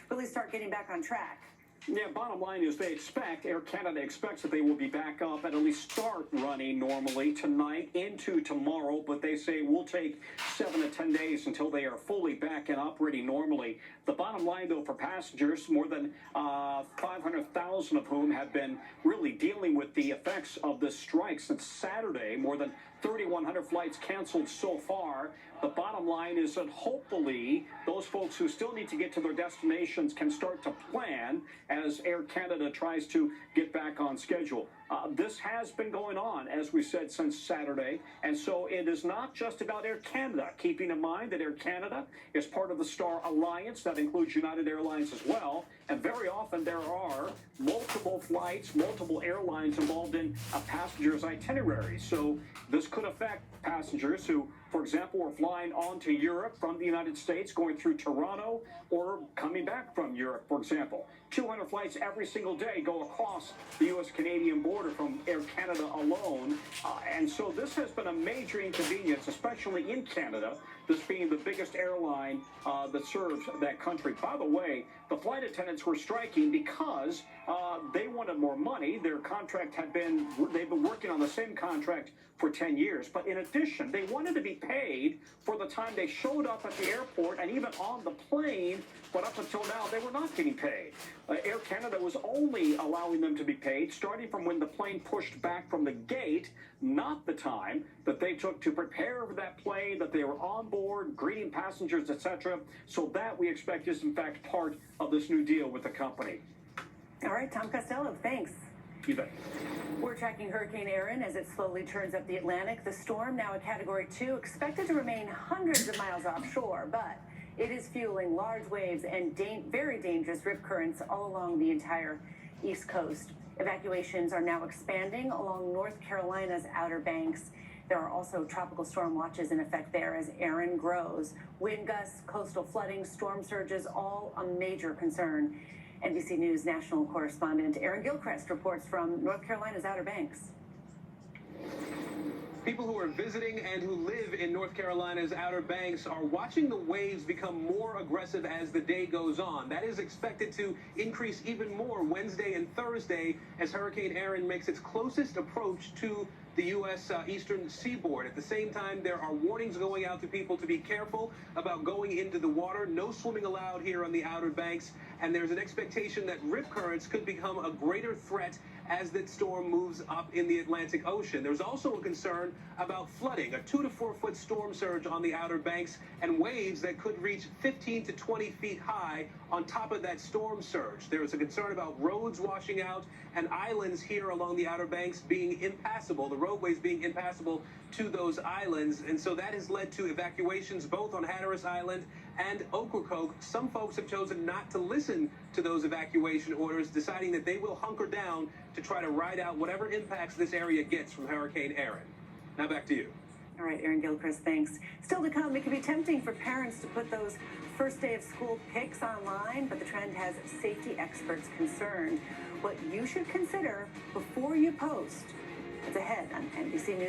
really start getting back on track. Yeah, bottom line is Air Canada expects that they will be back up and at least start running normally tonight into tomorrow, but they say we'll take 7 to 10 days until they are fully back and operating normally. The bottom line, though, for passengers, more than 500,000 of whom have been really dealing with the effects of this strike since Saturday, more than 3,100 flights canceled so far. The bottom line is that hopefully those folks who still need to get to their destinations can start to plan as Air Canada tries to get back on schedule. This has been going on, as we said, since Saturday, and so it is not just about Air Canada, keeping in mind that Air Canada is part of the Star Alliance that includes United Airlines as well, and very often there are multiple flights, multiple airlines involved in a passenger's itinerary. So this could affect passengers who, for example, are flying on to Europe from the United States, going through Toronto, or coming back from Europe, for example. 200 flights every single day go across the U.S.-Canadian border from Air Canada alone. And so this has been a major inconvenience, especially in Canada, this being the biggest airline that serves that country. By the way, the flight attendants were striking because they wanted more money. Their contract they've been working on the same contract for 10 years. But in addition, they wanted to be paid for the time they showed up at the airport and even on the plane, but up until now, they were not getting paid. Air Canada was only allowing them to be paid starting from when the plane pushed back from the gate, not the time that they took to prepare for that plane, that they were on board, greeting passengers, etc. So that, we expect, is in fact part of this new deal with the company. All right, Tom Costello, thanks. You bet. We're tracking Hurricane Erin as it slowly turns up the Atlantic. The storm, now a Category 2, expected to remain hundreds of miles offshore, but it is fueling large waves and very dangerous rip currents all along the entire East Coast. Evacuations are now expanding along North Carolina's Outer Banks. There are also tropical storm watches in effect there as Erin grows. Wind gusts, coastal flooding, storm surges, all a major concern. NBC News national correspondent Aaron Gilchrist reports from North Carolina's Outer Banks. People who are visiting and who live in North Carolina's Outer Banks are watching the waves become more aggressive as the day goes on. That is expected to increase even more Wednesday and Thursday as Hurricane Erin makes its closest approach to the U.S. Eastern seaboard. At the same time, there are warnings going out to people to be careful about going into the water. No swimming allowed here on the Outer Banks, and there's an expectation that rip currents could become a greater threat as that storm moves up in the Atlantic Ocean. There's also a concern about flooding, a 2 to 4 foot storm surge on the Outer Banks, and waves that could reach 15 to 20 feet high on top of that storm surge. There is a concern about roads washing out and islands here along the Outer Banks being impassable, the roadways being impassable to those islands. And so that has led to evacuations both on Hatteras Island and Ocracoke. Some folks have chosen not to listen to those evacuation orders, deciding that they will hunker down to try to ride out whatever impacts this area gets from Hurricane Erin. Now back to you. All right, Aaron Gilchrist, thanks. Still to come, it can be tempting for parents to put those first day of school pics online, but the trend has safety experts concerned. What you should consider before you post. It's ahead on NBC News.